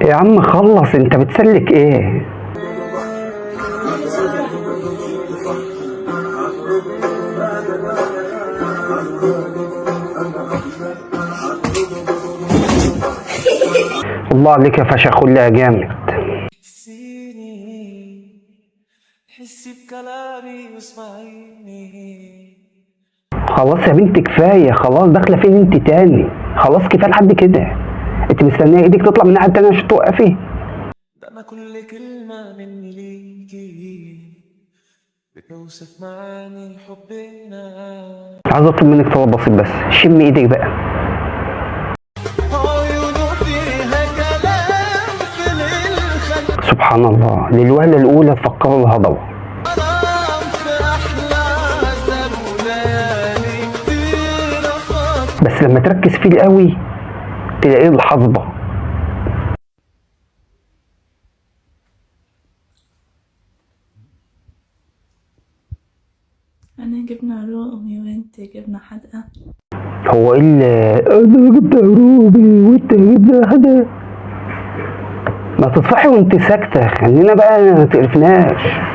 يا عم خلص، انت بتسلك ايه؟ الله عليك يا فشخ، كلها جامد. حسي بكلامي واسمعيني. خلاص يا بنتي كفايه، خلاص داخله فين انت تاني؟ خلاص كفايه لحد كده. انت مستنيه ايدك تطلع من الناحيه التانيه عشان توقفي؟ ده انا كل كلمه مني ليكي بتوصف معاني حبنا. عايز اطلب منك طلب بسيط بس، شمي ايدك بقى. سبحان الله، للوهله الاولى تفكروا الهضبه. بس لما تركز فيه قوي تلاقيه الحظبه. انا جبنه رومي وانت جبنه حدقه. هو ايه اللي انا جبت رومي وانت جبنه حدقه؟ ما تطفحي وانت ساكته، خلينا بقى ما تقرفناش.